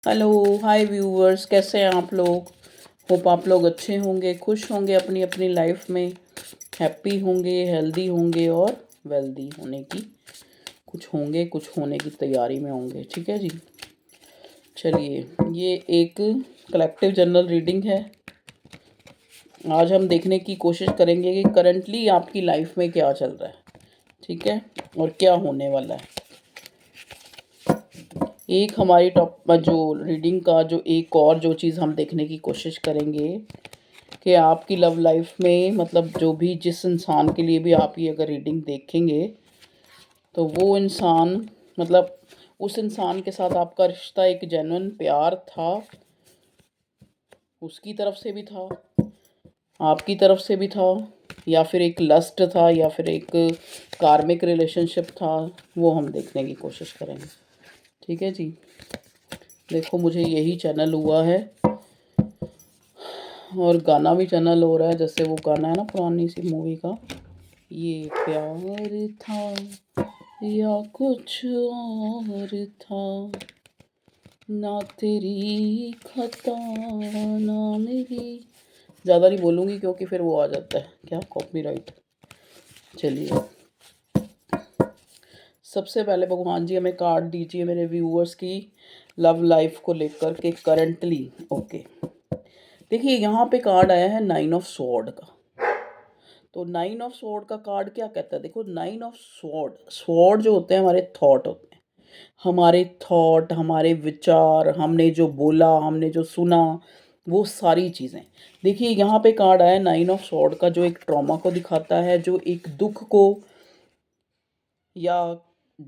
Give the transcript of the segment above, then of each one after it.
Hello, हाय viewers, कैसे हैं आप लोग। होप आप लोग अच्छे होंगे, खुश होंगे, अपनी अपनी लाइफ में हैप्पी होंगे, हेल्दी होंगे और वेल्दी होने की कुछ होंगे, कुछ होने की तैयारी में होंगे। ठीक है जी। चलिए, ये एक कलेक्टिव जनरल रीडिंग है। आज हम देखने की कोशिश करेंगे कि करंटली आपकी लाइफ में क्या चल रहा है, ठीक है, और क्या होने वाला है। एक हमारी टॉप जो रीडिंग का जो एक और जो चीज़ हम देखने की कोशिश करेंगे कि आपकी लव लाइफ में मतलब जो भी जिस इंसान के लिए भी आप ये अगर रीडिंग देखेंगे तो वो इंसान मतलब उस इंसान के साथ आपका रिश्ता एक जेन्युइन प्यार था, उसकी तरफ से भी था, आपकी तरफ से भी था, या फिर एक लस्ट था, या फिर एक कार्मिक रिलेशनशिप था। वो हम देखने की कोशिश करेंगे। ठीक है जी। देखो, मुझे यही चैनल हुआ है और गाना भी चैनल हो रहा है, जैसे वो गाना है ना पुरानी सी मूवी का, ये प्यार था या कुछ और था, ना तेरी खता ना मेरी। ज़्यादा नहीं बोलूँगी क्योंकि फिर वो आ जाता है क्या, कॉपीराइट। चलिए, सबसे पहले भगवान जी हमें कार्ड दीजिए मेरे व्यूअर्स की लव लाइफ को लेकर के करंटली। ओके, देखिए यहाँ पे कार्ड आया है 9 ऑफ स्वॉर्ड का। तो 9 ऑफ स्वॉर्ड का कार्ड क्या कहता है, देखो 9 ऑफ स्वॉर्ड, स्वॉर्ड जो होते हैं हमारे थॉट होते हैं, हमारे थॉट, हमारे विचार, हमने जो बोला, हमने जो सुना, वो सारी चीज़ें। देखिए यहाँ पे कार्ड आया 9 ऑफ स्वॉर्ड का, जो एक ट्रॉमा को दिखाता है, जो एक दुख को, या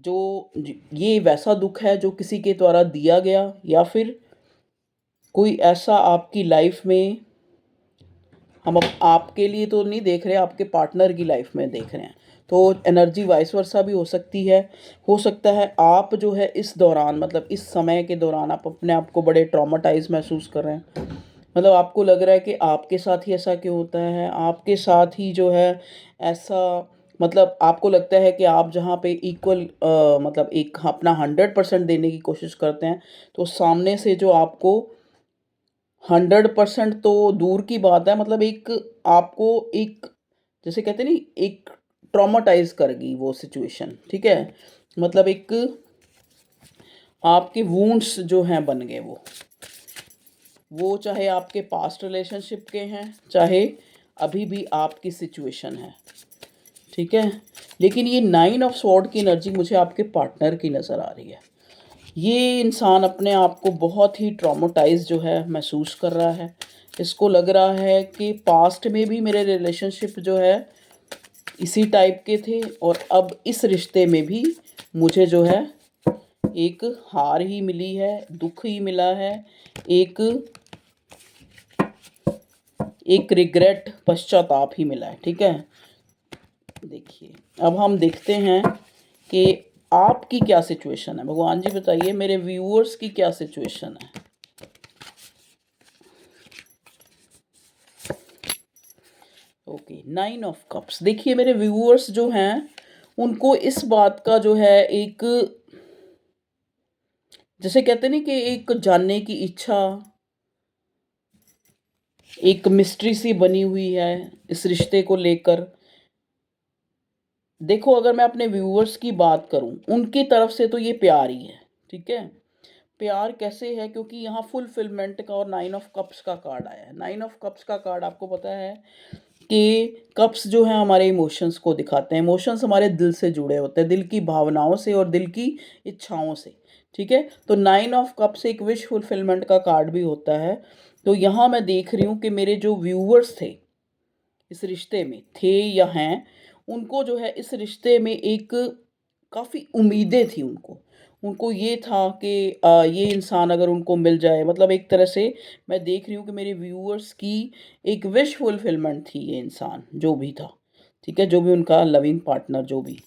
जो ये वैसा दुख है जो किसी के द्वारा दिया गया, या फिर कोई ऐसा आपकी लाइफ में, हम अब आपके लिए तो नहीं देख रहे, आपके पार्टनर की लाइफ में देख रहे हैं। तो एनर्जी वाइस वर्सा भी हो सकती है। हो सकता है आप जो है इस दौरान मतलब इस समय के दौरान आप अपने आप को बड़े ट्रॉमाटाइज महसूस कर रहे हैं। मतलब आपको लग रहा है कि आपके साथ ही ऐसा क्यों होता है, आपके साथ ही जो है ऐसा, मतलब आपको लगता है कि आप जहाँ पे इक्वल मतलब एक अपना 100% देने की कोशिश करते हैं, तो सामने से जो आपको 100% तो दूर की बात है, मतलब एक आपको एक, जैसे कहते हैं नहीं, एक ट्रॉमाटाइज करेगी वो सिचुएशन। ठीक है, मतलब एक आपके वुंड्स जो हैं बन गए वो चाहे आपके पास्ट रिलेशनशिप के हैं, चाहे अभी भी आपकी सिचुएशन है। ठीक है, लेकिन ये 9 ऑफ स्वॉर्ड की एनर्जी मुझे आपके पार्टनर की नज़र आ रही है। ये इंसान अपने आप को बहुत ही ट्रॉमाटाइज जो है महसूस कर रहा है। इसको लग रहा है कि पास्ट में भी मेरे रिलेशनशिप जो है इसी टाइप के थे, और अब इस रिश्ते में भी मुझे जो है एक हार ही मिली है, दुख ही मिला है, एक एक रिग्रेट, पश्चाताप ही मिला है। ठीक है, देखिए अब हम देखते हैं कि आपकी क्या सिचुएशन है। भगवान जी बताइए मेरे व्यूअर्स की क्या सिचुएशन है। Okay, 9 of cups. देखिए मेरे व्यूअर्स जो हैं उनको इस बात का जो है एक, जैसे कहते हैं ना कि एक जानने की इच्छा, एक मिस्ट्री सी बनी हुई है इस रिश्ते को लेकर। देखो, अगर मैं अपने व्यूअर्स की बात करूं, उनकी तरफ से तो ये प्यार ही है। ठीक है, प्यार कैसे है, क्योंकि यहाँ फुलफिलमेंट का और 9 ऑफ कप्स का कार्ड आया है। 9 ऑफ कप्स का कार्ड आपको पता है कि कप्स जो है हमारे इमोशंस को दिखाते हैं। इमोशंस हमारे दिल से जुड़े होते हैं, दिल की भावनाओं से और दिल की इच्छाओं से। ठीक है, तो 9 ऑफ कप्स एक विश फुलफिलमेंट का कार्ड भी होता है। तो यहाँ मैं देख रही हूँ कि मेरे जो व्यूअर्स थे, इस रिश्ते में थे या हैं, उनको जो है इस रिश्ते में एक काफ़ी उम्मीदें थी उनको। उनको ये था कि ये इंसान अगर उनको मिल जाए, मतलब एक तरह से मैं देख रही हूँ कि मेरे व्यूअर्स की एक विश फुलफिलमेंट थी ये इंसान जो भी था। ठीक है, जो भी उनका लविंग पार्टनर जो भी,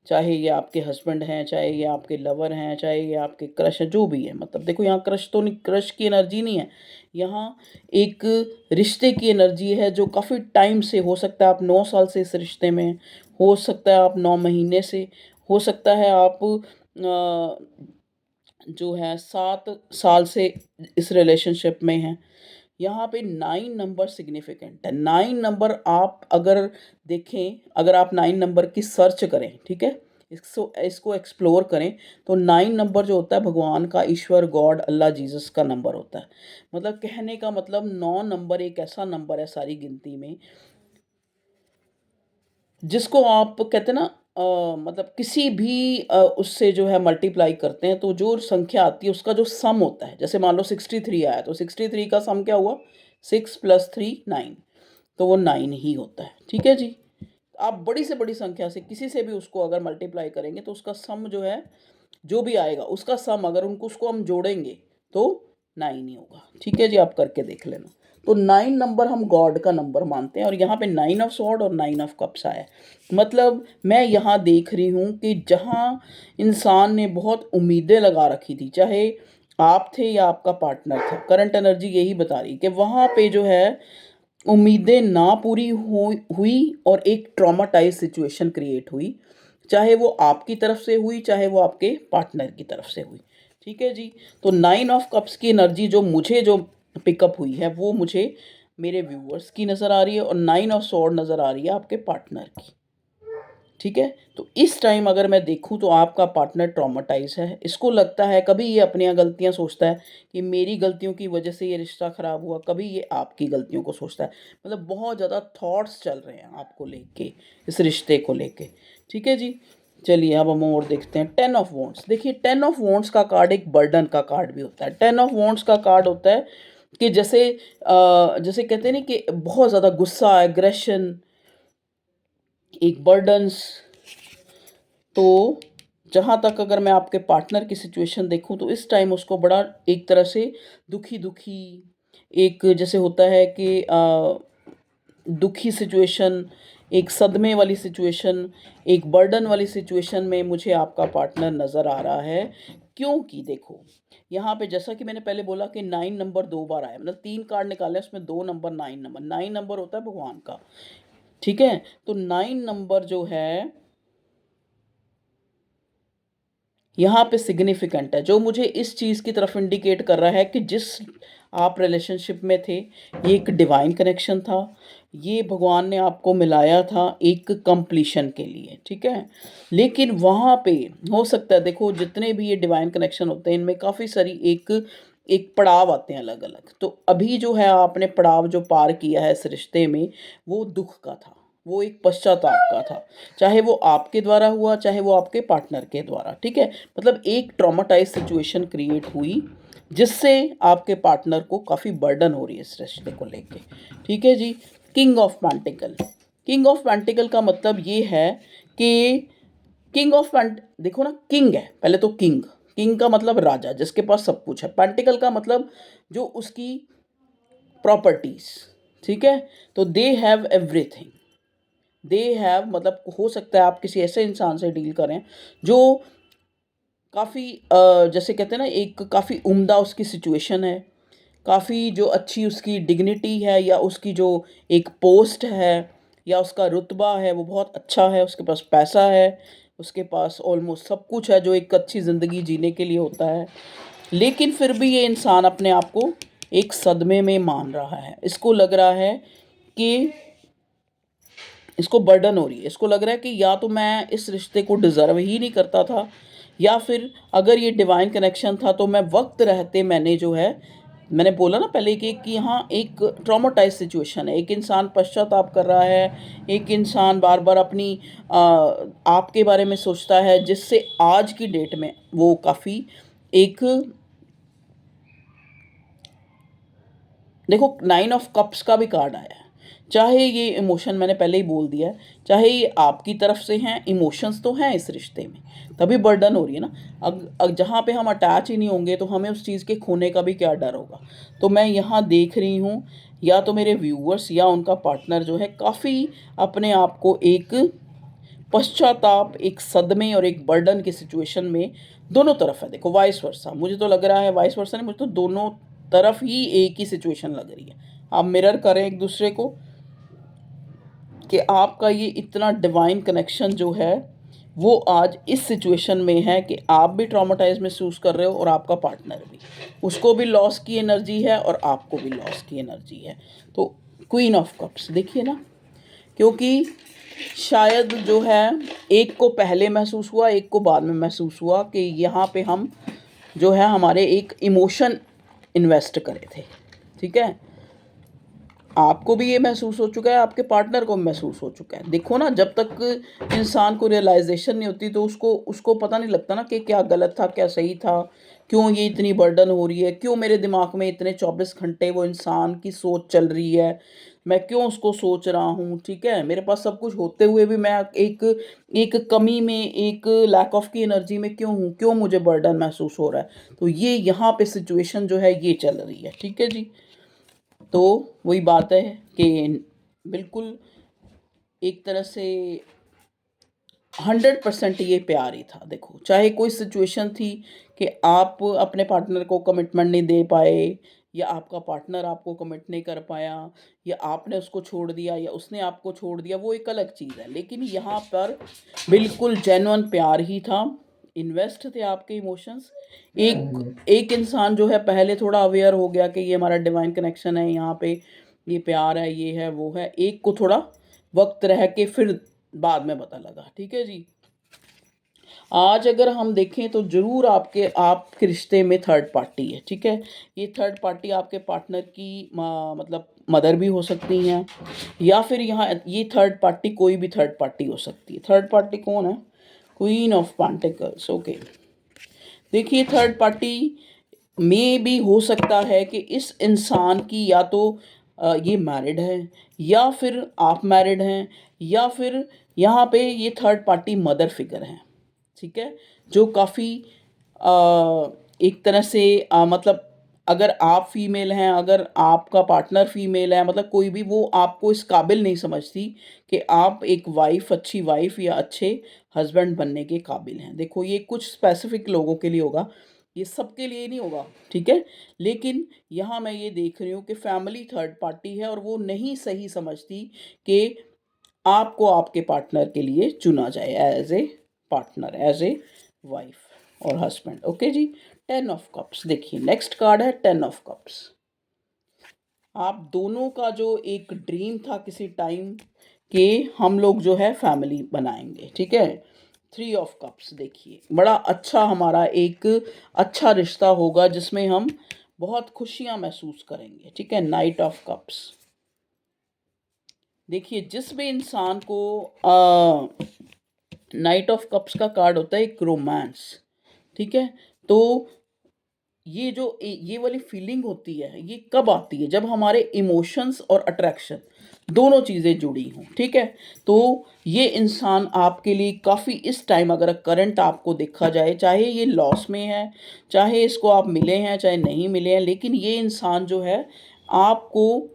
चाहे ये आपके हस्बैंड हैं, चाहे ये आपके लवर हैं, चाहे ये आपके क्रश हैं, जो भी है। मतलब देखो यहाँ क्रश तो नहीं, क्रश की एनर्जी नहीं है यहाँ, एक रिश्ते की एनर्जी है जो काफ़ी टाइम से, हो सकता है आप 9 साल से इस रिश्ते में, हो सकता है आप 9 महीने से, हो सकता है आप जो है 7 साल से इस रिलेशनशिप में हैं। यहाँ पे 9 नंबर सिग्निफिकेंट है। 9 नंबर आप अगर देखें, अगर आप 9 नंबर की सर्च करें, ठीक है, इसको इसको एक्सप्लोर करें, तो 9 नंबर जो होता है भगवान का, ईश्वर, गॉड, अल्लाह, जीसस का नंबर होता है। मतलब कहने का मतलब 9 नंबर एक ऐसा नंबर है सारी गिनती में, जिसको आप कहते हैं ना, मतलब किसी भी उससे जो है मल्टीप्लाई करते हैं तो जो संख्या आती है उसका जो सम होता है, जैसे मान लो 63 आया तो 63 का सम क्या हुआ, 6 + 3 9, तो वो 9 ही होता है। ठीक है जी। आप बड़ी से बड़ी संख्या से किसी से भी उसको अगर मल्टीप्लाई करेंगे तो उसका सम जो है, जो भी आएगा उसका सम अगर उनको उसको हम जोड़ेंगे तो 9 ही होगा। ठीक है जी, आप करके देख लेना। तो 9 नंबर हम गॉड का नंबर मानते हैं, और यहाँ पे 9 ऑफ सॉर्ड और 9 ऑफ कप्स आया। मतलब मैं यहाँ देख रही हूँ कि जहाँ इंसान ने बहुत उम्मीदें लगा रखी थी, चाहे आप थे या आपका पार्टनर था, करंट एनर्जी यही बता रही कि वहाँ पे जो है उम्मीदें ना पूरी हुई और एक ट्रॉमाटाइज सिचुएशन क्रिएट हुई, चाहे वो आपकी तरफ से हुई, चाहे वो आपके पार्टनर की तरफ से हुई। ठीक है जी। तो 9 ऑफ कप्स की एनर्जी जो मुझे जो पिकअप हुई है वो मुझे मेरे व्यूअर्स की नज़र आ रही है, और 9 ऑफ स्वॉर्ड नज़र आ रही है आपके पार्टनर की। ठीक है। तो इस टाइम अगर मैं देखूं तो आपका पार्टनर ट्रॉमाटाइज है, इसको लगता है, कभी ये अपनी गलतियां सोचता है कि मेरी गलतियों की वजह से ये रिश्ता ख़राब हुआ, कभी ये आपकी गलतियों को सोचता है। मतलब बहुत ज़्यादा थॉट्स चल रहे हैं आपको लेके, इस रिश्ते को लेके। ठीक है जी। चलिए अब हम और देखते हैं 10 ऑफ वॉन्ट्स। देखिए 10 ऑफ वॉन्ट्स का कार्ड एक बर्डन का कार्ड भी होता है। 10 ऑफ वॉन्ट्स का कार्ड होता है कि जैसे कहते हैं ना कि बहुत ज़्यादा गुस्सा, एग्रेशन, एक बर्डन्स। तो जहाँ तक अगर मैं आपके पार्टनर की सिचुएशन देखूँ तो इस टाइम उसको बड़ा एक तरह से दुखी दुखी, एक जैसे होता है कि दुखी सिचुएशन, एक सदमे वाली सिचुएशन, एक बर्डन वाली सिचुएशन में मुझे आपका पार्टनर नज़र आ रहा है। क्योंकि देखो यहाँ पे जैसा कि मैंने पहले बोला कि 9 नंबर 2 बार आया, मतलब 3 कार्ड निकाले उसमें 2 नंबर, 9 नंबर, 9 नंबर होता है भगवान का। ठीक है। तो 9 नंबर जो है यहाँ पे सिग्निफिकेंट है, जो मुझे इस चीज़ की तरफ इंडिकेट कर रहा है कि जिस आप रिलेशनशिप में थे ये एक डिवाइन कनेक्शन था, ये भगवान ने आपको मिलाया था एक कंप्लीशन के लिए। ठीक है। लेकिन वहाँ पे हो सकता है, देखो जितने भी ये डिवाइन कनेक्शन होते हैं इनमें काफ़ी सारी एक एक पड़ाव आते हैं अलग अलग। तो अभी जो है आपने पड़ाव जो पार किया है इस रिश्ते में, वो दुख का था, वो एक पश्चाताप का था, चाहे वो आपके द्वारा हुआ, चाहे वो आपके पार्टनर के द्वारा। ठीक है। मतलब एक ट्रॉमाटाइज सिचुएशन क्रिएट हुई जिससे आपके पार्टनर को काफ़ी बर्डन हो रही है इस रिश्ते को लेके। ठीक है जी। King of pentacle. King of pentacle का मतलब ये है कि किंग ऑफ पेंट, देखो ना, किंग है पहले तो, किंग, किंग का मतलब राजा जिसके पास सब कुछ है। पेंटिकल का मतलब जो उसकी प्रॉपर्टीज। ठीक है। तो they have everything, they have, मतलब हो सकता है आप किसी ऐसे इंसान से डील करें जो काफ़ी जैसे कहते हैं ना, एक काफ़ी उम्दा उसकी सिचुएशन है, काफ़ी जो अच्छी उसकी डिग्निटी है, या उसकी जो एक पोस्ट है, या उसका रुतबा है वो बहुत अच्छा है, उसके पास पैसा है, उसके पास ऑलमोस्ट सब कुछ है जो एक अच्छी ज़िंदगी जीने के लिए होता है। लेकिन फिर भी ये इंसान अपने आप को एक सदमे में मान रहा है, इसको लग रहा है कि इसको बर्डन हो रही है, इसको लग रहा है कि या तो मैं इस रिश्ते को डिज़र्व ही नहीं करता था, या फिर अगर ये डिवाइन कनेक्शन था तो मैं वक्त रहते मैंने जो है, मैंने बोला ना पहले कि यहाँ एक ट्रॉमाटाइज सिचुएशन है, एक इंसान पश्चाताप कर रहा है, एक इंसान बार बार अपनी आपके बारे में सोचता है, जिससे आज की डेट में वो काफ़ी एक, देखो 9 ऑफ कप्स का भी कार्ड आया है। चाहे ये इमोशन मैंने पहले ही बोल दिया है, चाहे ये आपकी तरफ से हैं, इमोशंस तो हैं इस रिश्ते में, तभी बर्डन हो रही है ना। जहाँ पे हम अटैच ही नहीं होंगे तो हमें उस चीज़ के खोने का भी क्या डर होगा। तो मैं यहाँ देख रही हूँ या तो मेरे व्यूअर्स या उनका पार्टनर जो है काफ़ी अपने आप को एक पश्चाताप, एक सदमे और एक बर्डन की सिचुएशन में, दोनों तरफ है। देखो वाइस वर्सा, मुझे तो लग रहा है, वाइस वर्सा नहीं, मुझे तो दोनों तरफ ही एक ही सिचुएशन लग रही है। आप मिरर करें एक दूसरे को कि आपका ये इतना डिवाइन कनेक्शन जो है वो आज इस सिचुएशन में है कि आप भी ट्रॉमेटाइज महसूस कर रहे हो और आपका पार्टनर भी, उसको भी लॉस की एनर्जी है और आपको भी लॉस की एनर्जी है। तो क्वीन ऑफ कप्स देखिए ना, क्योंकि शायद जो है एक को पहले महसूस हुआ, एक को बाद में महसूस हुआ कि यहाँ पे हम जो है हमारे एक इमोशन इन्वेस्ट करे थे, ठीक है। आपको भी ये महसूस हो चुका है, आपके पार्टनर को भी महसूस हो चुका है। देखो ना, जब तक इंसान को रियलाइजेशन नहीं होती तो उसको उसको पता नहीं लगता ना कि क्या गलत था क्या सही था, क्यों ये इतनी बर्डन हो रही है, क्यों मेरे दिमाग में इतने 24 घंटे वो इंसान की सोच चल रही है, मैं क्यों उसको सोच रहा हूँ, ठीक है। मेरे पास सब कुछ होते हुए भी मैं एक एक कमी में, एक लैक ऑफ की एनर्जी में क्यों हूँ, क्यों मुझे बर्डन महसूस हो रहा है। तो ये यहाँ पे सिचुएशन जो है ये चल रही है, ठीक है जी। तो वही बात है कि बिल्कुल एक तरह से 100% ये प्यार ही था। देखो, चाहे कोई सिचुएशन थी कि आप अपने पार्टनर को कमिटमेंट नहीं दे पाए, या आपका पार्टनर आपको कमिट नहीं कर पाया, या आपने उसको छोड़ दिया या उसने आपको छोड़ दिया, वो एक अलग चीज़ है। लेकिन यहाँ पर बिल्कुल जेन्युइन प्यार ही था, इन्वेस्ट थे आपके इमोशंस। एक एक इंसान जो है पहले थोड़ा अवेयर हो गया कि ये हमारा डिवाइन कनेक्शन है, यहाँ पे ये प्यार है, ये है वो है। एक को थोड़ा वक्त रह के फिर बाद में पता लगा, ठीक है जी। आज अगर हम देखें तो ज़रूर आपके रिश्ते में थर्ड पार्टी है, ठीक है। ये थर्ड पार्टी आपके पार्टनर की मतलब मदर भी हो सकती हैं, या फिर यहाँ ये थर्ड पार्टी कोई भी थर्ड पार्टी हो सकती है। थर्ड पार्टी कौन है? Queen of pentacles, okay. देखिए, थर्ड पार्टी में भी हो सकता है कि इस इंसान की या तो ये मैरिड है, या फिर आप मैरिड हैं, या फिर यहाँ पे ये थर्ड पार्टी मदर फिगर है, ठीक है। जो काफ़ी एक तरह से मतलब अगर आप फीमेल हैं, अगर आपका पार्टनर फीमेल है, मतलब कोई भी, वो आपको इस काबिल नहीं समझती कि आप एक वाइफ, अच्छी वाइफ या अच्छे हस्बैंड बनने के काबिल हैं। देखो, ये कुछ स्पेसिफिक लोगों के लिए होगा, ये सबके लिए नहीं होगा, ठीक है। लेकिन यहाँ मैं ये देख रही हूँ कि फैमिली थर्ड पार्टी है और वो नहीं सही समझती कि आपको आपके पार्टनर के लिए चुना जाए as a partner, as a wife और हस्बैंड, ओके जी। 10 ऑफ कप्स देखिए, नेक्स्ट कार्ड है 10 ऑफ कप्स। आप दोनों का जो एक ड्रीम था किसी टाइम के, हम लोग जो है फैमिली बनाएंगे, ठीक है। 3 ऑफ कप्स देखिए, बड़ा अच्छा हमारा एक अच्छा रिश्ता होगा जिसमें हम बहुत खुशियां महसूस करेंगे, ठीक है। नाइट ऑफ कप्स देखिए, जिस भी इंसान को नाइट ऑफ कप्स का कार्ड होता है एक रोमांस, ठीक है। तो ये जो ये वाली फीलिंग होती है, ये कब आती है? जब हमारे इमोशंस और अट्रैक्शन दोनों चीज़ें जुड़ी हों, ठीक है। तो ये इंसान आपके लिए काफ़ी इस टाइम, अगर करंट आपको देखा जाए, चाहे ये लॉस में है, चाहे इसको आप मिले हैं, चाहे नहीं मिले हैं, लेकिन ये इंसान जो है आपको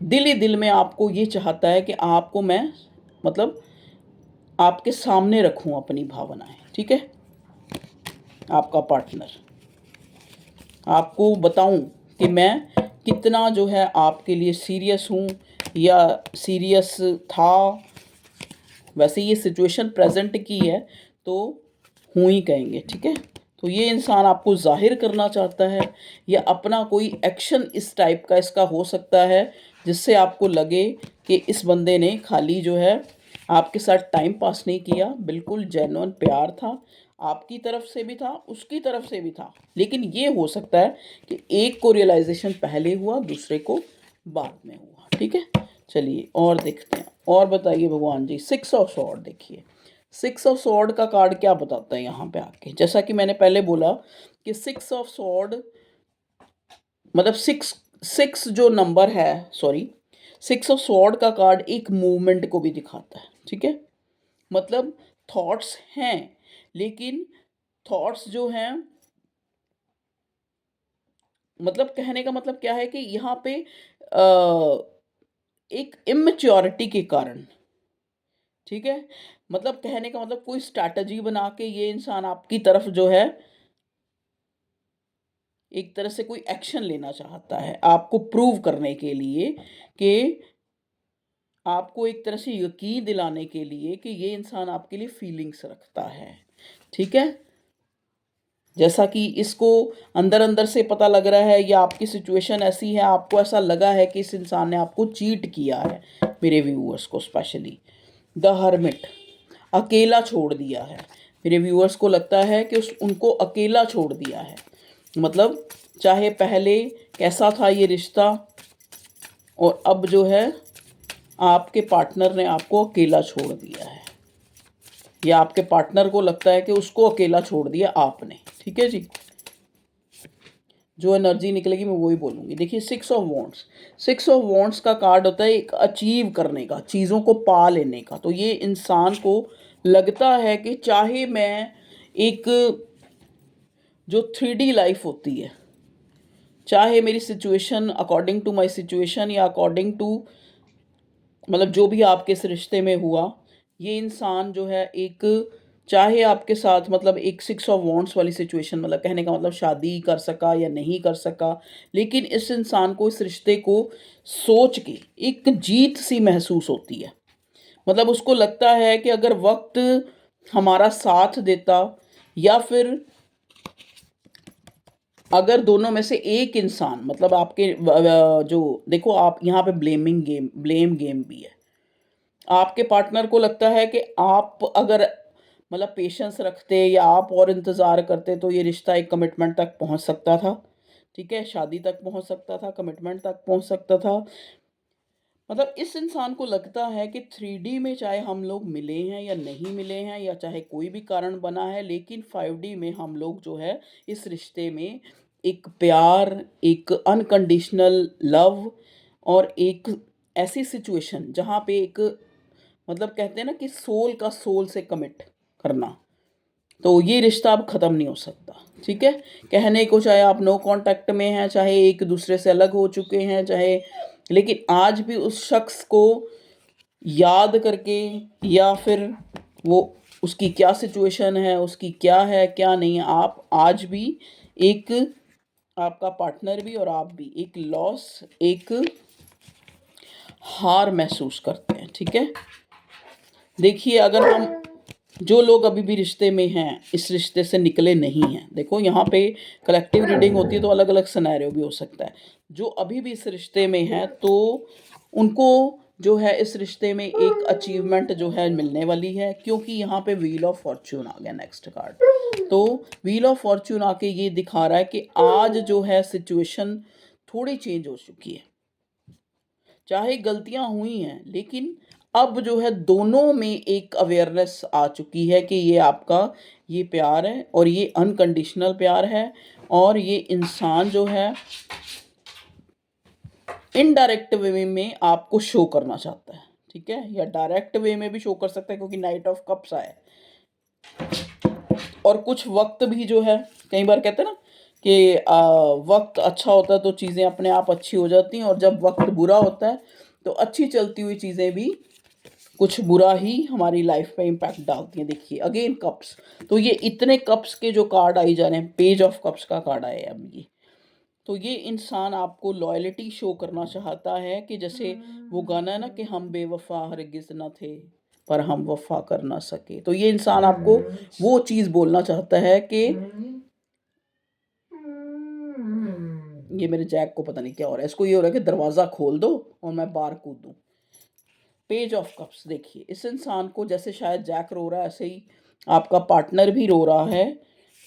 दिल ही दिल में आपको ये चाहता है कि आपको मैं मतलब आपके सामने रखूं अपनी भावनाएं, ठीक है। आपका पार्टनर आपको बताऊं कि मैं कितना जो है आपके लिए सीरियस हूं या सीरियस था। वैसे ये सिचुएशन प्रेजेंट की है तो हूँ ही कहेंगे, ठीक है। तो ये इंसान आपको जाहिर करना चाहता है, या अपना कोई एक्शन इस टाइप का इसका हो सकता है जिससे आपको लगे कि इस बंदे ने खाली जो है आपके साथ टाइम पास नहीं किया, बिल्कुल जेन्युइन प्यार था, आपकी तरफ से भी था, उसकी तरफ से भी था। लेकिन ये हो सकता है कि एक को रियलाइजेशन पहले हुआ, दूसरे को बाद में हुआ, ठीक है। चलिए और देखते हैं, और बताइए भगवान जी। 6 ऑफ सॉर्ड देखिए, 6 ऑफ सॉर्ड का कार्ड क्या बताता है यहाँ पे आके? जैसा कि मैंने पहले बोला कि 6 ऑफ सॉर्ड मतलब सिक्स सिक्स जो नंबर है, सॉरी, 6 ऑफ सॉर्ड का कार्ड एक मूवमेंट को भी दिखाता है, ठीक है। मतलब थॉट्स हैं, लेकिन थॉट्स जो हैं, मतलब कहने का मतलब क्या है कि यहाँ पे एक इमेच्योरिटी के कारण, ठीक है। मतलब कहने का मतलब कोई स्ट्रैटेजी बना के ये इंसान आपकी तरफ जो है एक तरह से कोई एक्शन लेना चाहता है, आपको प्रूव करने के लिए कि आपको एक तरह से यकीन दिलाने के लिए कि ये इंसान आपके लिए फीलिंग्स रखता है, ठीक है। जैसा कि इसको अंदर अंदर से पता लग रहा है या आपकी सिचुएशन ऐसी है, आपको ऐसा लगा है कि इस इंसान ने आपको चीट किया है, मेरे व्यूअर्स को स्पेशली द हर्मिट, अकेला छोड़ दिया है। मेरे व्यूअर्स को लगता है कि उनको अकेला छोड़ दिया है, मतलब चाहे पहले कैसा था ये रिश्ता, और अब जो है आपके पार्टनर ने आपको अकेला छोड़ दिया है, या आपके पार्टनर को लगता है कि उसको अकेला छोड़ दिया आपने, ठीक है जी। जो एनर्जी निकलेगी मैं वही बोलूँगी। देखिए 6 ऑफ वॉन्ड्स, 6 ऑफ वॉन्ड्स का कार्ड होता है एक अचीव करने का, चीज़ों को पा लेने का। तो ये इंसान को लगता है कि चाहे मैं एक जो 3D लाइफ होती है, चाहे मेरी situation according to my situation या अकॉर्डिंग टू मतलब जो भी आपके इस रिश्ते में हुआ, ये इंसान जो है एक चाहे आपके साथ मतलब एक 6 ऑफ वॉन्ड्स वाली सिचुएशन, मतलब कहने का मतलब शादी कर सका या नहीं कर सका, लेकिन इस इंसान को इस रिश्ते को सोच के एक जीत सी महसूस होती है। मतलब उसको लगता है कि अगर वक्त हमारा साथ देता, या फिर अगर दोनों में से एक इंसान मतलब आपके जो देखो आप यहाँ पे ब्लेम गेम भी है। आपके पार्टनर को लगता है कि आप अगर मतलब पेशेंस रखते या आप और इंतज़ार करते तो ये रिश्ता एक कमिटमेंट तक पहुंच सकता था, ठीक है, शादी तक पहुंच सकता था, कमिटमेंट तक पहुंच सकता था। मतलब इस इंसान को लगता है कि 3D में चाहे हम लोग मिले हैं या नहीं मिले हैं, या चाहे कोई भी कारण बना है, लेकिन 5D में हम लोग जो है इस रिश्ते में एक प्यार, एक अनकंडीशनल लव, और एक ऐसी सिचुएशन जहाँ पे एक मतलब कहते हैं ना कि सोल का सोल से कमिट करना, तो ये रिश्ता अब ख़त्म नहीं हो सकता, ठीक है। कहने को चाहे आप नो कांटेक्ट में हैं, चाहे एक दूसरे से अलग हो चुके हैं, चाहे, लेकिन आज भी उस शख्स को याद करके, या फिर वो उसकी क्या सिचुएशन है, उसकी क्या है क्या नहीं, आप आज भी एक, आपका पार्टनर भी और आप भी एक लॉस, एक हार महसूस करते हैं, ठीक है। देखिए अगर हम जो लोग अभी भी रिश्ते में हैं, इस रिश्ते से निकले नहीं हैं, देखो यहाँ पे कलेक्टिव रीडिंग होती है तो अलग अलग सिनेरियो भी हो सकता है। जो अभी भी इस रिश्ते में हैं तो उनको जो है इस रिश्ते में एक अचीवमेंट जो है मिलने वाली है, क्योंकि यहाँ पे व्हील ऑफ फॉर्च्यून आ गया नेक्स्ट कार्ड। तो व्हील ऑफ फॉर्च्यून आके ये दिखा रहा है कि आज जो है सिचुएशन थोड़ी चेंज हो चुकी है, चाहे गलतियां हुई हैं, लेकिन अब जो है दोनों में एक अवेयरनेस आ चुकी है कि ये आपका ये प्यार है और ये अनकंडीशनल प्यार है, और ये इंसान जो है इनडायरेक्ट वे में आपको शो करना चाहता है, ठीक है, या डायरेक्ट वे में भी शो कर सकता है क्योंकि नाइट ऑफ कप्स आया है। और कुछ वक्त भी जो है, कई बार कहते हैं ना कि वक्त अच्छा होता है तो चीज़ें अपने आप अच्छी हो जाती हैं, और जब वक्त बुरा होता है तो अच्छी चलती हुई चीज़ें भी कुछ बुरा ही हमारी लाइफ पे इम्पैक्ट डालती हैं। देखिए अगेन कप्स, तो ये इतने कप्स के जो कार्ड आई जा रहे हैं, पेज ऑफ कप्स का कार्ड आया है अब ये, तो ये इंसान आपको लॉयल्टी शो करना चाहता है कि जैसे वो गाना है ना कि हम बेवफा हरगिज़ न थे पर हम वफा कर ना सके, तो ये इंसान आपको वो चीज़ बोलना चाहता है कि ये मेरे जैक को पता नहीं क्या हो रहा है, इसको ये हो रहा है कि दरवाज़ा खोल दो और मैं बाहर कूद दूँ। पेज ऑफ कप्स, देखिए इस इंसान को जैसे शायद जैक रो रहा है, ऐसे ही आपका पार्टनर भी रो रहा है,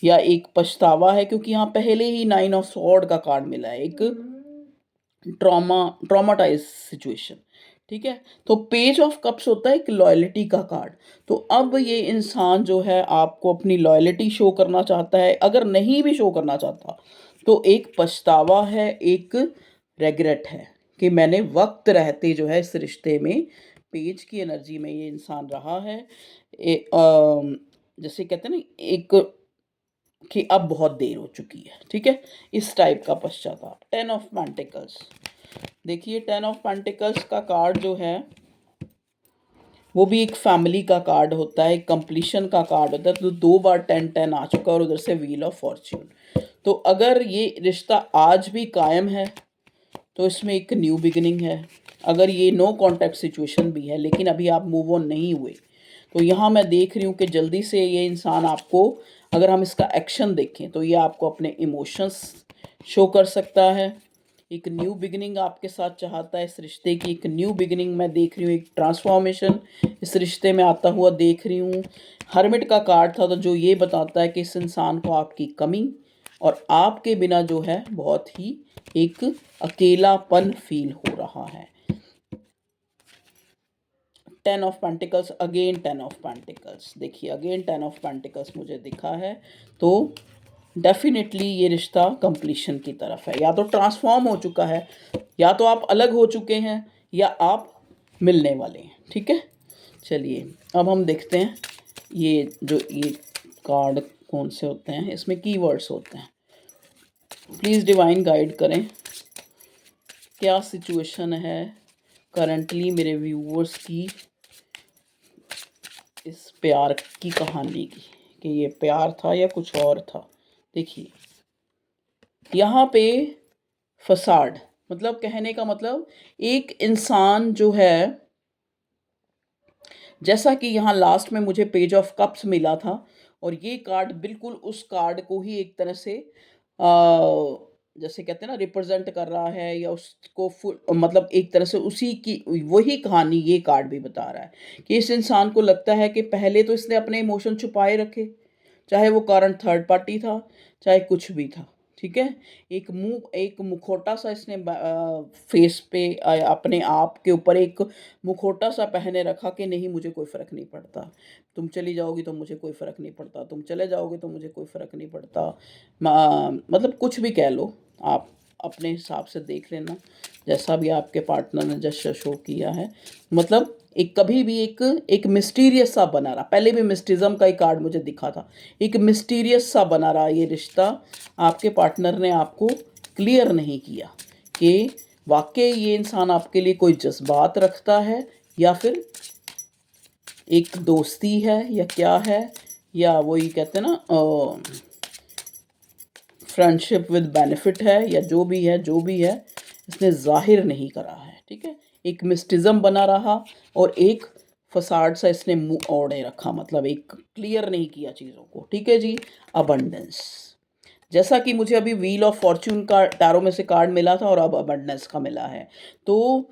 या एक पछतावा है, क्योंकि यहाँ पहले ही 9 ऑफ स्वॉर्ड का कार्ड मिला है, एक ट्रॉमाटाइज सिचुएशन, ठीक है। तो पेज ऑफ कप्स होता है एक लॉयल्टी का कार्ड। तो अब ये इंसान जो है आपको अपनी लॉयल्टी शो करना चाहता है, अगर नहीं भी शो करना चाहता तो एक पछतावा है, एक रेग्रेट है कि मैंने वक्त रहते जो है इस रिश्ते में, पेज की एनर्जी में ये इंसान रहा है, जैसे कहते हैं ना एक कि अब बहुत देर हो चुकी है, ठीक है, इस टाइप का पश्चाताप। 10 ऑफ पेंटिकल्स, देखिए 10 ऑफ पेंटिकल्स का कार्ड जो है वो भी एक फैमिली का कार्ड होता है, एक कंप्लीशन का कार्ड होता है। तो 2 बार 10-10 आ चुका है, और उधर से व्हील ऑफ फॉर्च्यून। तो अगर ये रिश्ता आज भी कायम है तो इसमें एक न्यू बिगिनिंग है, अगर ये नो कॉन्टैक्ट सिचुएशन भी है लेकिन अभी आप मूव ऑन नहीं हुए, तो यहाँ मैं देख रही हूँ कि जल्दी से ये इंसान आपको, अगर हम इसका एक्शन देखें तो ये आपको अपने इमोशंस शो कर सकता है। एक न्यू बिगिनिंग आपके साथ चाहता है, इस रिश्ते की एक न्यू बिगिनिंग मैं देख रही हूँ, एक ट्रांसफॉर्मेशन इस रिश्ते में आता हुआ देख रही हूँ। हर्मिट का कार्ड था, तो जो ये बताता है कि इस इंसान को आपकी कमी और आपके बिना जो है बहुत ही एक अकेलापन फील हो रहा है। 10 of pentacles, again 10 of pentacles, देखिए अगेन 10 ऑफ पेंटिकल्स मुझे दिखा है। तो डेफिनेटली ये रिश्ता कंप्लीशन की तरफ है, या तो ट्रांसफॉर्म हो चुका है, या तो आप अलग हो चुके हैं, या आप मिलने वाले हैं। ठीक है, चलिए अब हम देखते हैं ये जो ये कार्ड कौन से होते हैं, इसमें कीवर्ड्स होते हैं। प्लीज़ डिवाइन गाइड करें, क्या सिचुएशन है करंटली मेरे व्यूअर्स की इस प्यार की कहानी की, कि ये प्यार था या कुछ और था। देखिए यहाँ पे फसाड, मतलब कहने का मतलब एक इंसान जो है, जैसा कि यहाँ लास्ट में मुझे पेज ऑफ कप्स मिला था, और ये कार्ड बिल्कुल उस कार्ड को ही एक तरह से जैसे कहते हैं ना रिप्रेजेंट कर रहा है, या उसको फुल मतलब एक तरह से उसी की वही कहानी ये कार्ड भी बता रहा है कि इस इंसान को लगता है कि पहले तो इसने अपने इमोशन छुपाए रखे, चाहे वो कारण थर्ड पार्टी था, चाहे कुछ भी था। ठीक है, एक मुखौटा सा इसने फेस पे अपने आप के ऊपर एक मुखौटा सा पहने रखा कि नहीं मुझे कोई फ़र्क नहीं पड़ता, तुम चली जाओगी तो मुझे कोई फ़र्क नहीं पड़ता, तुम चले जाओगे तो मुझे कोई फ़र्क नहीं पड़ता। मतलब कुछ भी कह लो, आप अपने हिसाब से देख लेना, जैसा भी आपके पार्टनर ने जैसा शो किया है। मतलब एक कभी भी एक मिस्टीरियस सा बना रहा, पहले भी मिस्टिज्म का ही कार्ड मुझे दिखा था, एक मिस्टीरियस सा बना रहा ये रिश्ता। आपके पार्टनर ने आपको क्लियर नहीं किया कि वाकई ये इंसान आपके लिए कोई जज्बात रखता है, या फिर एक दोस्ती है, या क्या है, या वही कहते हैं ना फ्रेंडशिप विद बेनिफिट है, या जो भी है इसने जाहिर नहीं करा है। ठीक है, एक मिस्टिज्म बना रहा, और एक फसाड सा इसने मुंह ओढ़े रखा, मतलब एक क्लियर नहीं किया चीज़ों को। ठीक है जी, अबंडेंस, जैसा कि मुझे अभी व्हील ऑफ फॉर्च्यून का टैरो में से कार्ड मिला था, और अब अबंडेंस का मिला है। तो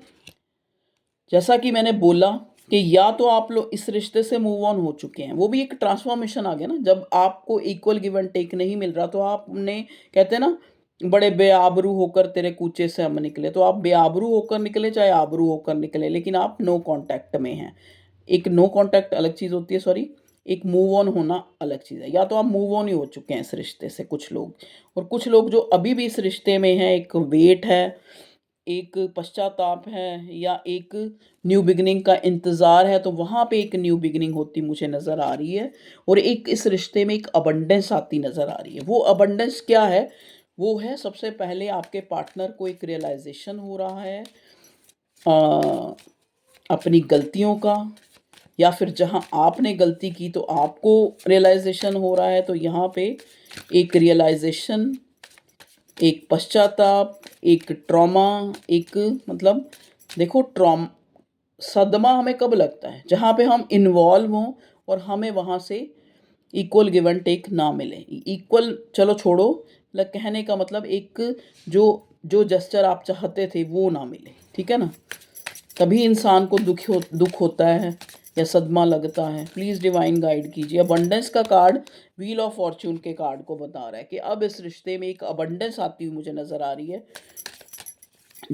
जैसा कि मैंने बोला कि या तो आप लोग इस रिश्ते से मूव ऑन हो चुके हैं, वो भी एक ट्रांसफॉर्मेशन आ गया ना, जब आपको इक्वल गिव एंड टेक नहीं मिल रहा, तो आपने कहते हैं ना बड़े बेआबरू होकर तेरे कूचे से हम निकले, तो आप बेआबरू होकर निकले चाहे आबरू होकर निकले, लेकिन आप नो कांटेक्ट में हैं। एक नो कांटेक्ट अलग चीज़ होती है, सॉरी, एक मूव ऑन होना अलग चीज़ है। या तो आप मूव ऑन ही हो चुके हैं इस रिश्ते से कुछ लोग, और कुछ लोग जो अभी भी इस रिश्ते में हैं, एक वेट है, एक पश्चाताप है, या एक न्यू बिगिनिंग का इंतज़ार है, तो वहाँ पे एक न्यू बिगिनिंग होती मुझे नज़र आ रही है। और एक इस रिश्ते में एक अबंडेंस आती नज़र आ रही है। वो अबंडेंस क्या है? वो है सबसे पहले आपके पार्टनर को एक रियलाइजेशन हो रहा है अ, अपनी गलतियों का, या फिर जहाँ आपने गलती की तो आपको रियलाइजेशन हो रहा है। तो यहाँ पे एक रियलाइजेशन, एक पश्चाताप, एक ट्रॉमा, एक मतलब देखो सदमा हमें कब लगता है? जहाँ पे हम इन्वॉल्व हों और हमें वहाँ से इक्वल गिव एंड टेक ना मिले। इक्वल चलो छोड़ो, मतलब कहने का मतलब एक जो जो जेस्चर आप चाहते थे वो ना मिले। ठीक है ना, तभी इंसान को दुख होता है या सदमा लगता है। प्लीज़ डिवाइन गाइड कीजिए। अबंडेंस का कार्ड व्हील ऑफ फॉर्च्यून के कार्ड को बता रहा है कि अब इस रिश्ते में एक अबंडेंस आती हुई मुझे नज़र आ रही है।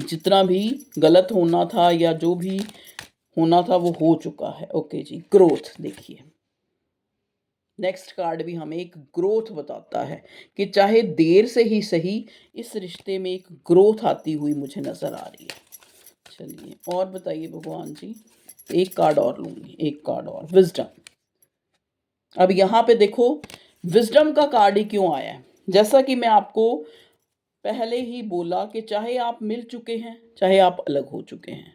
जितना भी गलत होना था या जो भी होना था वो हो चुका है। ओके जी, ग्रोथ देखिए, नेक्स्ट कार्ड भी हमें एक ग्रोथ बताता है कि चाहे देर से ही सही, इस रिश्ते में एक ग्रोथ आती हुई मुझे नज़र आ रही है। चलिए और बताइए भगवान जी, एक कार्ड और लूँगी, एक कार्ड और, विजडम। अब यहाँ पे देखो विजडम का कार्ड ही क्यों आया है। जैसा कि मैं आपको पहले ही बोला कि चाहे आप मिल चुके हैं, चाहे आप अलग हो चुके हैं,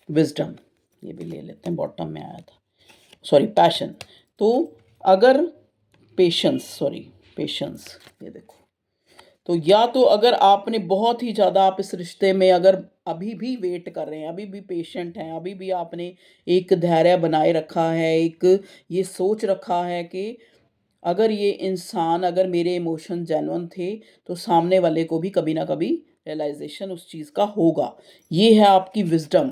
विजडम ये भी ले लेते हैं, बॉटम में आया था, सॉरी पैशन। तो अगर पेशेंस, सॉरी पेशेंस, ये देखो, तो या तो अगर आपने बहुत ही ज़्यादा आप इस रिश्ते में अगर अभी भी वेट कर रहे हैं, अभी भी पेशेंट हैं, अभी भी आपने एक धैर्य बनाए रखा है, एक ये सोच रखा है कि अगर ये इंसान, अगर मेरे इमोशन जेन्युइन थे, तो सामने वाले को भी कभी ना कभी रियलाइज़ेशन उस चीज़ का होगा। ये है आपकी विज़डम,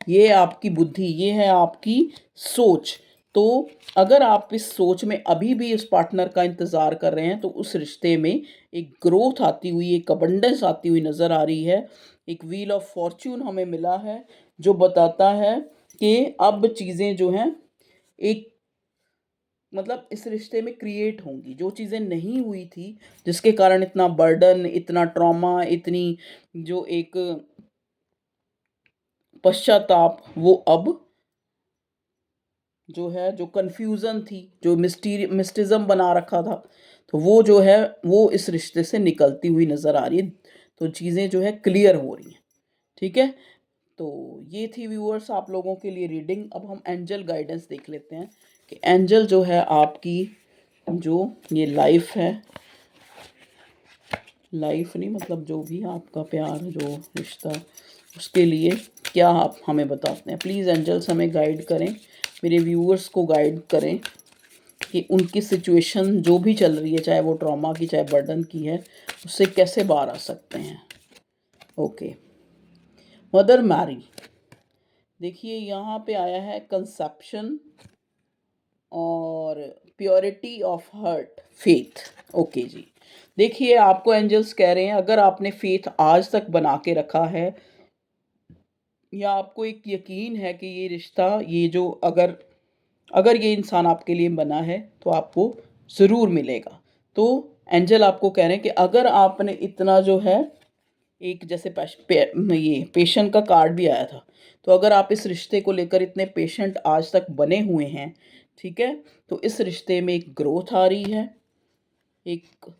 ये है आपकी बुद्धि, ये है आपकी सोच। तो अगर आप इस सोच में अभी भी उस पार्टनर का इंतज़ार कर रहे हैं, तो उस रिश्ते में एक ग्रोथ आती हुई, एक अबंडेंस आती हुई नज़र आ रही है। एक व्हील ऑफ फॉर्च्यून हमें मिला है, जो बताता है कि अब चीज़ें जो हैं, एक मतलब इस रिश्ते में क्रिएट होंगी। जो चीज़ें नहीं हुई थी, जिसके कारण इतना बर्डन, इतना ट्रॉमा, इतनी जो एक पश्चाताप, वो अब जो है, जो कन्फ्यूज़न थी, जो मिस्टिज़्म बना रखा था, तो वो जो है, वो इस रिश्ते से निकलती हुई नज़र आ रही है। तो चीज़ें जो है क्लियर हो रही हैं, ठीक है? तो ये थी व्यूअर्स आप लोगों के लिए रीडिंग। अब हम एंजल गाइडेंस देख लेते हैं कि एंजल जो है आपकी, जो ये लाइफ है, लाइफ नहीं मतलब जो भी आपका प्यार, जो रिश्ता, उसके लिए क्या आप हमें बताते हैं। प्लीज़ एंजल्स हमें गाइड करें, मेरे व्यूअर्स को गाइड करें कि उनकी सिचुएशन जो भी चल रही है, चाहे वो ट्रॉमा की, चाहे बर्डन की है, उससे कैसे बाहर आ सकते हैं। ओके, मदर मैरी, देखिए यहाँ पे आया है कंसेप्शन और purity of heart, faith. Okay जी, देखिए आपको एंजल्स कह रहे हैं, अगर आपने फेथ आज तक बना के रखा है, या आपको एक यकीन है कि ये रिश्ता, ये जो अगर अगर ये इंसान आपके लिए बना है, तो आपको ज़रूर मिलेगा। तो एंजल आपको कह रहे हैं कि अगर आपने इतना जो है, एक जैसे ये पेशेंट का कार्ड भी आया था, तो अगर आप इस रिश्ते को लेकर इतने पेशेंट आज तक बने हुए हैं, ठीक है, तो इस रिश्ते में एक ग्रोथ आ रही है, एक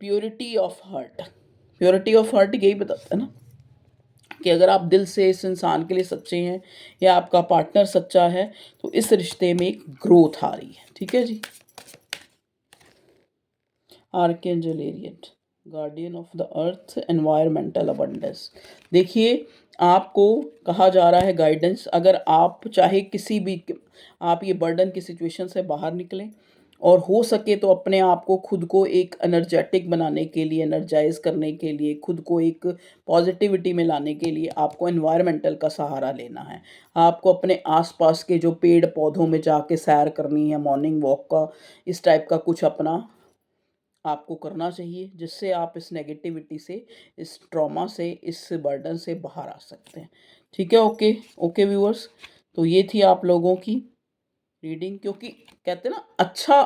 purity of heart. Purity of heart यही बताता है ना कि अगर आप दिल से इस इंसान के लिए सच्चे हैं, या आपका पार्टनर सच्चा है, तो इस रिश्ते में एक ग्रोथ आ रही है, ठीक है जी। Archangel Ariel, guardian of the earth, environmental abundance. देखिए आपको कहा जा रहा है गाइडेंस, अगर आप चाहे किसी भी, आप ये बर्डन की सिचुएशन से बाहर निकलें, और हो सके तो अपने आप को, खुद को एक एनर्जेटिक बनाने के लिए, एनर्जाइज करने के लिए, खुद को एक पॉजिटिविटी में लाने के लिए आपको एनवायरमेंटल का सहारा लेना है। आपको अपने आसपास के जो पेड़ पौधों में जाके सैर करनी है, मॉर्निंग वॉक का, इस टाइप का कुछ अपना आपको करना चाहिए, जिससे आप इस नेगेटिविटी से, इस ट्रॉमा से, इस बर्डन से बाहर आ सकते हैं, ठीक है। ओके ओके व्यूअर्स, तो ये थी आप लोगों की रीडिंग, क्योंकि कहते हैं ना, अच्छा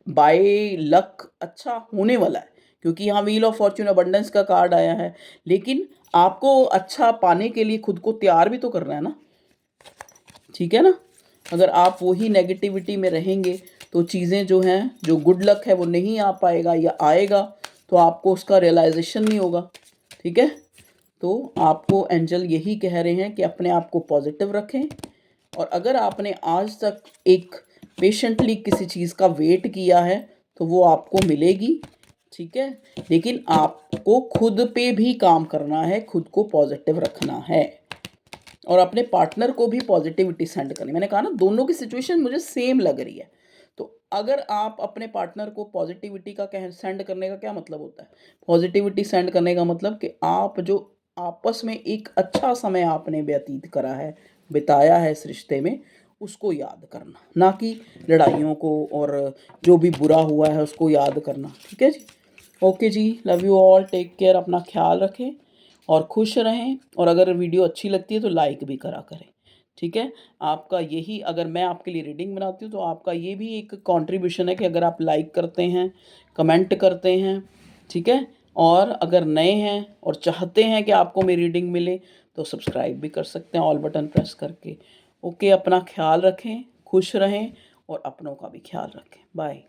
बाय लक अच्छा होने वाला है, क्योंकि यहाँ व्हील ऑफ फॉर्च्यून अबंडेंस का कार्ड आया है, लेकिन आपको अच्छा पाने के लिए खुद को तैयार भी तो करना है ना, ठीक है ना। अगर आप वही नेगेटिविटी में रहेंगे, तो चीज़ें जो हैं, जो गुड लक है वो नहीं आ पाएगा, या आएगा तो आपको उसका रियलाइजेशन नहीं होगा, ठीक है। तो आपको एंजल यही कह रहे हैं कि अपने आप को पॉजिटिव रखें, और अगर आपने आज तक एक पेशेंटली किसी चीज़ का वेट किया है, तो वो आपको मिलेगी, ठीक है। लेकिन आपको खुद पे भी काम करना है, खुद को पॉजिटिव रखना है, और अपने पार्टनर को भी पॉजिटिविटी सेंड करनी। मैंने कहा ना, दोनों की सिचुएशन मुझे सेम लग रही है। तो अगर आप अपने पार्टनर को पॉजिटिविटी का कह सेंड करने का क्या मतलब होता है, पॉजिटिविटी सेंड करने का मतलब कि आप जो आपस में एक अच्छा समय आपने व्यतीत करा है, बिताया है इस रिश्ते में, उसको याद करना, ना कि लड़ाइयों को और जो भी बुरा हुआ है उसको याद करना, ठीक है जी। ओके जी, love you all, take care, अपना ख्याल रखें और खुश रहें, और अगर वीडियो अच्छी लगती है तो लाइक भी करा करें, ठीक है। आपका यही, अगर मैं आपके लिए रीडिंग बनाती हूँ, तो आपका ये भी एक कंट्रीब्यूशन है कि अगर आप लाइक करते हैं, कमेंट करते हैं, ठीक है, और अगर नए हैं और चाहते हैं कि आपको मेरी रीडिंग मिले, तो सब्सक्राइब भी कर सकते हैं ऑल बटन प्रेस करके। ओके, अपना ख्याल रखें, खुश रहें, और अपनों का भी ख्याल रखें। बाय।